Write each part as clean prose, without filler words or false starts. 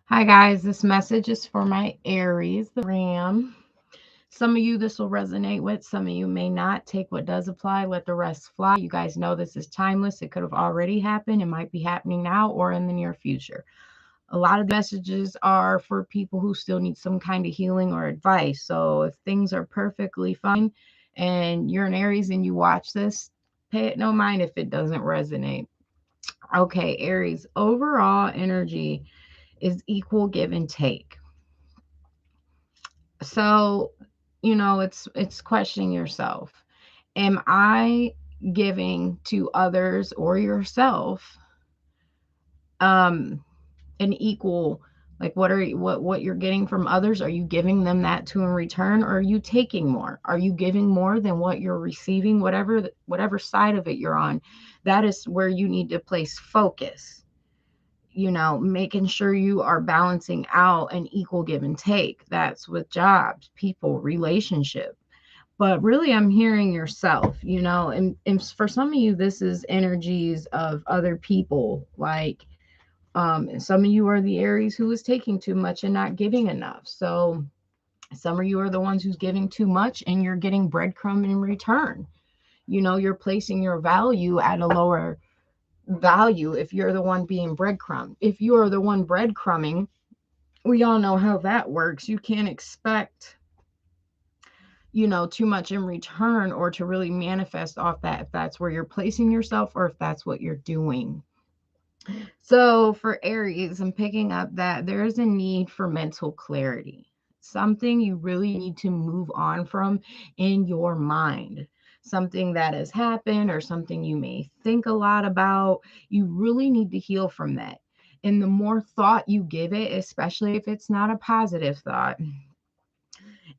Hi, guys. This message is for my Aries, the Ram. Some of you this will resonate with, some of you may not. Take what does apply, let the rest fly. You guys know this is timeless. It could have already happened. It might be happening now or in the near future. A lot of the messages are for people who still need some kind of healing or advice. So if things are perfectly fine and you're an Aries and you watch this, pay it no mind if it doesn't resonate. Okay, Aries, overall energy is equal give and take. So, it's questioning yourself. Am I giving to others or yourself um an equal, like what you're getting from others, are you giving them that to in return, or are you taking more? Are you giving more than what you're receiving? Whatever side of it you're on, that is where you need to place focus, making sure you are balancing out an equal give and take. That's with jobs, people, relationship. But really, I'm hearing yourself, and for some of you, this is energies of other people. Like, some of you are the Aries who is taking too much and not giving enough. So some of you are the ones who's giving too much and you're getting breadcrumb in return. You're placing your value at a lower value if you're the one being breadcrumb. If you are the one breadcrumbing, we all know how that works. You can't expect, too much in return or to really manifest off that if that's where you're placing yourself or if that's what you're doing. So for Aries, I'm picking up that there is a need for mental clarity, something you really need to move on from in your mind. Something that has happened or something you may think a lot about. You really need to heal from that. And the more thought you give it, especially if it's not a positive thought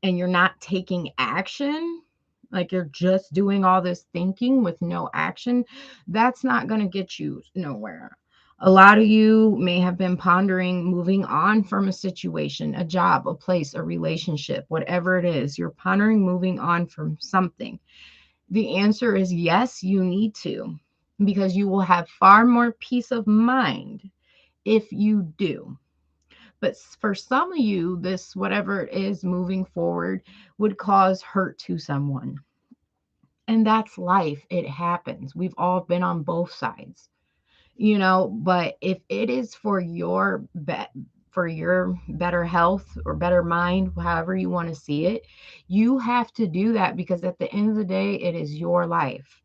and you're not taking action, like you're just doing all this thinking with no action, that's not going to get you nowhere. A lot of you may have been pondering moving on from a situation, a job, a place, a relationship, whatever it is. You're pondering moving on from something. The answer is yes, you need to, because you will have far more peace of mind if you do. But for some of you, this, whatever it is moving forward, would cause hurt to someone. And that's life. It happens. We've all been on both sides, but if it is for for your better health or better mind, however you want to see it, you have to do that, because at the end of the day, it is your life.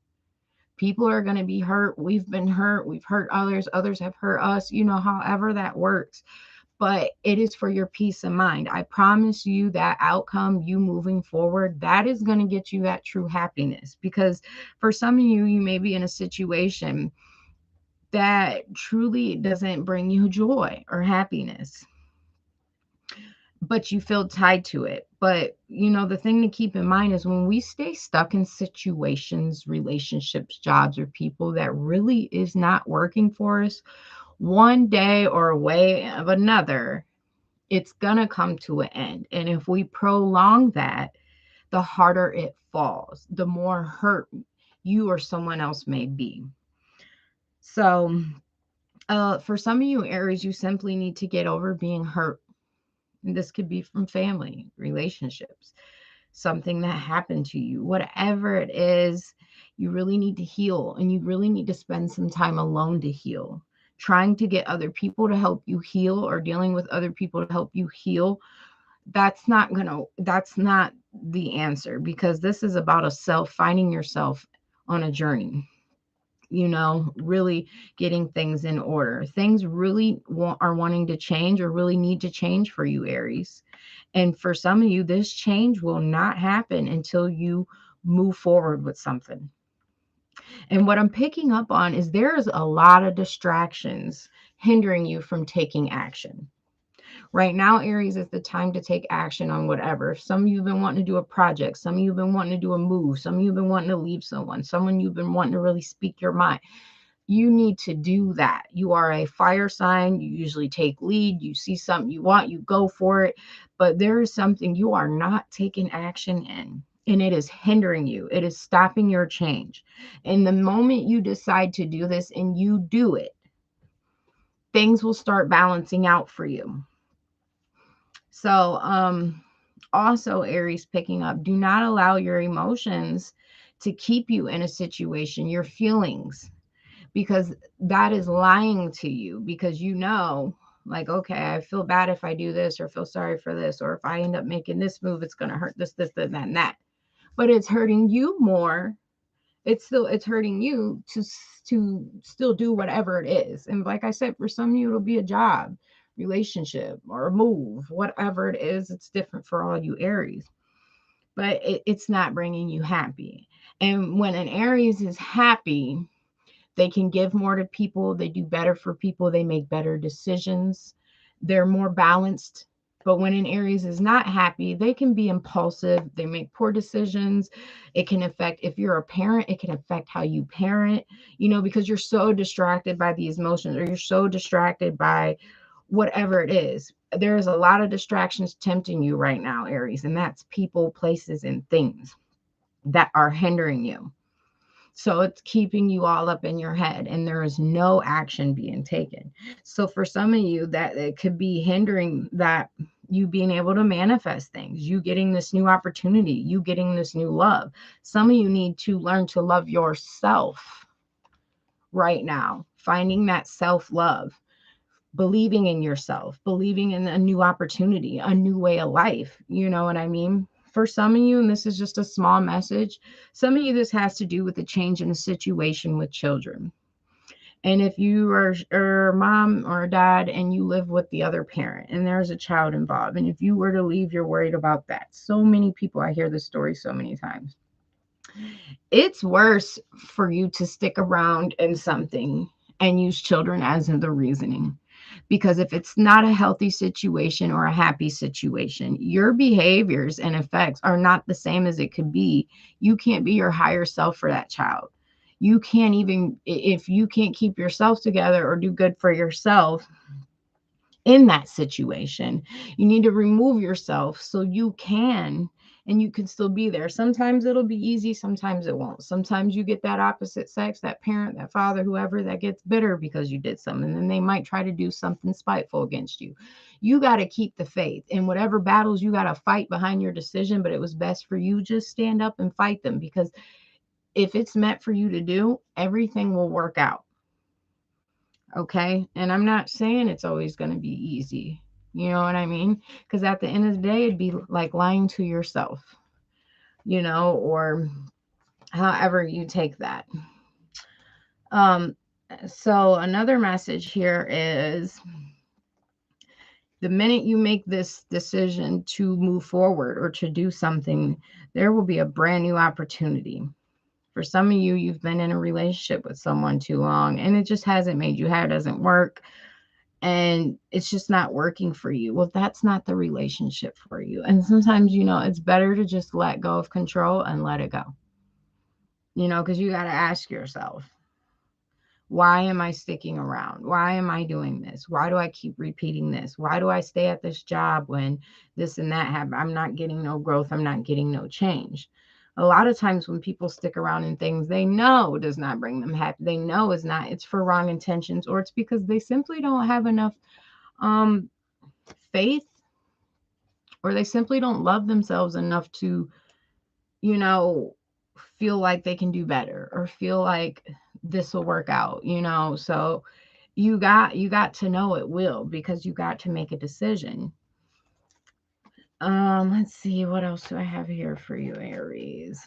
People are going to be hurt. We've been hurt. We've hurt others. Others have hurt us, however that works. But it is for your peace of mind. I promise you that outcome, you moving forward, that is going to get you that true happiness. Because for some of you, you may be in a situation that truly doesn't bring you joy or happiness, but you feel tied to it. But, the thing to keep in mind is when we stay stuck in situations, relationships, jobs, or people that really is not working for us, one day or a way of another, it's going to come to an end. And if we prolong that, the harder it falls, the more hurt you or someone else may be. So, for some of you, Aries, you simply need to get over being hurt. And this could be from family, relationships, something that happened to you, whatever it is. You really need to heal, and you really need to spend some time alone to heal. Trying to get other people to help you heal or dealing with other people to help you heal, that's not the answer, because this is about a self, finding yourself on a journey, really getting things in order. Things really are wanting to change or really need to change for you, Aries. And for some of you, this change will not happen until you move forward with something. And what I'm picking up on is there's a lot of distractions hindering you from taking action. Right now, Aries, is the time to take action on whatever. Some of you have been wanting to do a project. Some of you have been wanting to do a move. Some of you have been wanting to leave someone you've been wanting to really speak your mind. You need to do that. You are a fire sign. You usually take lead. You see something you want, you go for it. But there is something you are not taking action in. and it is hindering you. It is stopping your change. And the moment you decide to do this and you do it, things will start balancing out for you. So, also, Aries, picking up, do not allow your emotions to keep you in a situation, your feelings, because that is lying to you. Because like, okay, I feel bad if I do this, or feel sorry for this, or if I end up making this move, it's going to hurt this, that, and that. But it's hurting you more. It's hurting you to still do whatever it is. And like I said, for some of you, it'll be a job, relationship, or a move, whatever it is. It's different for all you Aries, but it's not bringing you happy. And when an Aries is happy, they can give more to people, they do better for people, they make better decisions, they're more balanced. But when an Aries is not happy, they can be impulsive, they make poor decisions. It can affect, if you're a parent, it can affect how you parent, because you're so distracted by these emotions, or you're so distracted by whatever it is. There's a lot of distractions tempting you right now, Aries, and that's people, places, and things that are hindering you. So it's keeping you all up in your head, and there is no action being taken. So for some of you, that it could be hindering that you being able to manifest things, you getting this new opportunity, you getting this new love. Some of you need to learn to love yourself right now, finding that self-love, believing in yourself, believing in a new opportunity, a new way of life. You know what I mean? For some of you, and this is just a small message, some of you, this has to do with the change in the situation with children. And if you are a mom or a dad and you live with the other parent and there's a child involved, and if you were to leave, you're worried about that. So many people, I hear this story so many times. It's worse for you to stick around in something and use children as the reasoning. Because if it's not a healthy situation or a happy situation, your behaviors and effects are not the same as it could be. You can't be your higher self for that child. You can't even, if you can't keep yourself together or do good for yourself in that situation, you need to remove yourself so you can, and you can still be there. Sometimes it'll be easy, sometimes it won't. Sometimes you get that opposite sex, that parent, that father, whoever, that gets bitter because you did something, and then they might try to do something spiteful against you. You got to keep the faith in whatever battles you got to fight behind your decision, but it was best for you. Just stand up and fight them, because if it's meant for you to do, everything will work out. Okay. And I'm not saying it's always going to be easy. You know what I mean? Because at the end of the day, it'd be like lying to yourself, or however you take that. Um, so another message here is, the minute you make this decision to move forward or to do something, there will be a brand new opportunity. For some of you, you've been in a relationship with someone too long and it just hasn't made you happy, it doesn't work, and it's just not working for you. Well, that's not the relationship for you. And sometimes, it's better to just let go of control and let it go, because you got to ask yourself, why am I sticking around? Why am I doing this? Why do I keep repeating this? Why do I stay at this job when this and that happen? I'm not getting no growth. I'm not getting no change. A lot of times when people stick around in things they know does not bring them happy, they know it's for wrong intentions, or it's because they simply don't have enough um faith, or they simply don't love themselves enough to, you know, feel like they can do better or feel like this will work out, So you got to know it will, because you got to make a decision. Let's see, what else do I have here for you, Aries?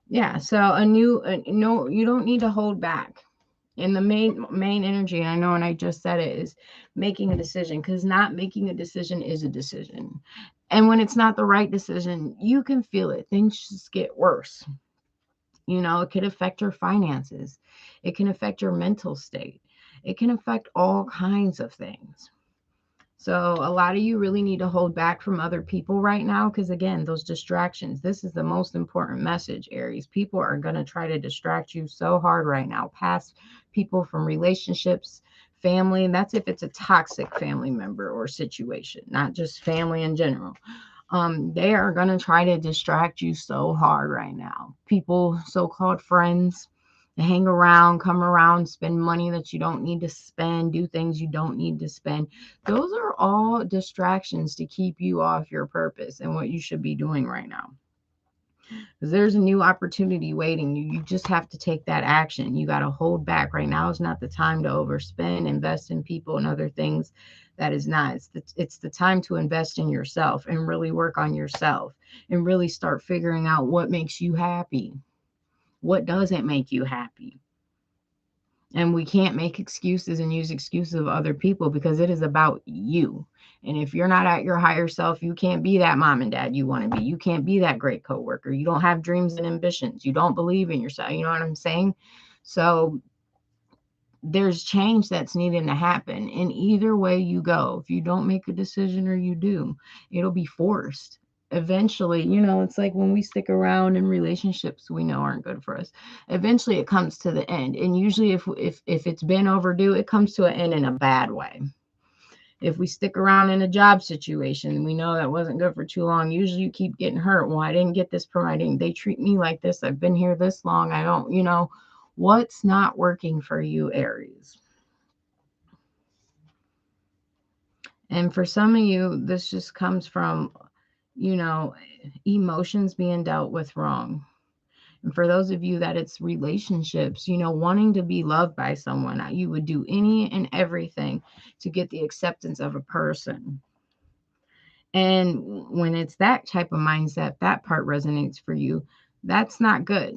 Yeah, so no, you don't need to hold back. And the main energy, and I know, and I just said it, is making a decision, because not making a decision is a decision. And when it's not the right decision, you can feel it. Things just get worse. It could affect your finances. It can affect your mental state. It can affect all kinds of things. So a lot of you really need to hold back from other people right now, because again, those distractions, this is the most important message, Aries. People are going to try to distract you so hard right now. Past people, from relationships, family, and that's if it's a toxic family member or situation, not just family in general. They are going to try to distract you so hard right now. People, so-called friends, they hang around, come around, spend money that you don't need to spend, do things you don't need to spend. Those are all distractions to keep you off your purpose and what you should be doing right now. Because there's a new opportunity waiting you. You just have to take that action. You got to hold back. Right now is not the time to overspend, invest in people and other things. That is not. It's the time to invest in yourself and really work on yourself and really start figuring out what makes you happy. What doesn't make you happy? And we can't make excuses and use excuses of other people because it is about you. And if you're not at your higher self, you can't be that mom and dad you want to be. You can't be that great coworker. You don't have dreams and ambitions. You don't believe in yourself. You know what I'm saying? So there's change that's needing to happen. And either way you go, if you don't make a decision or you do, it'll be forced. Eventually, it's like when we stick around in relationships we know aren't good for us. Eventually it comes to the end. And usually if it's been overdue, it comes to an end in a bad way. If we stick around in a job situation, we know that wasn't good for too long. Usually you keep getting hurt. Well, I didn't get this promotion. They treat me like this. I've been here this long. I don't, what's not working for you, Aries? And for some of you, this just comes from, emotions being dealt with wrong. And for those of you that it's relationships, wanting to be loved by someone, you would do any and everything to get the acceptance of a person. And when it's that type of mindset, that part resonates for you. That's not good.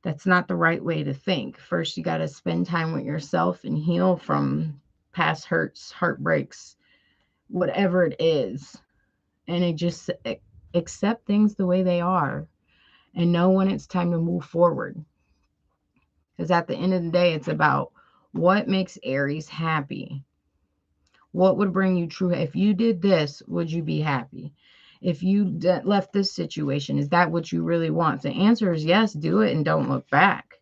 That's not the right way to think. First, you got to spend time with yourself and heal from past hurts, heartbreaks, whatever it is. And it just accept things the way they are and know when it's time to move forward. Because at the end of the day, it's about what makes Aries happy. What would bring you true? If you did this, would you be happy? If you left this situation, is that what you really want? The answer is yes, do it and don't look back.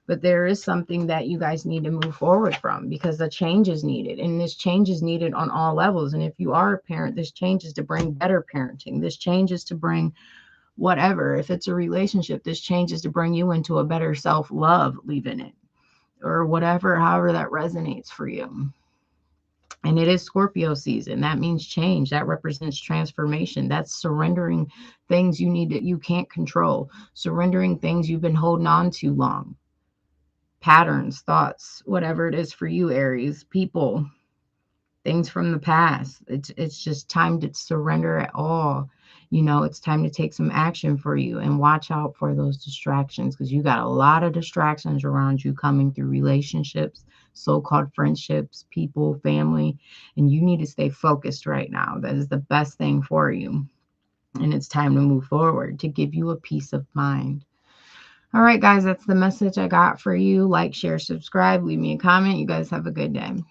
But there is something that you guys need to move forward from because the change is needed. And this change is needed on all levels. And if you are a parent, this change is to bring better parenting. This change is to bring whatever. If it's a relationship, this change is to bring you into a better self-love, leaving it or whatever, however that resonates for you. And it is Scorpio season. That means change. That represents transformation. That's surrendering things you can't control. Surrendering things you've been holding on too long. Patterns, thoughts, whatever it is for you, Aries, people, things from the past. It's just time to surrender it all. It's time to take some action for you and watch out for those distractions because you got a lot of distractions around you coming through relationships, so-called friendships, people, family, and you need to stay focused right now. That is the best thing for you. And it's time to move forward to give you a peace of mind. All right, guys, that's the message I got for you. Like, share, subscribe, leave me a comment. You guys have a good day.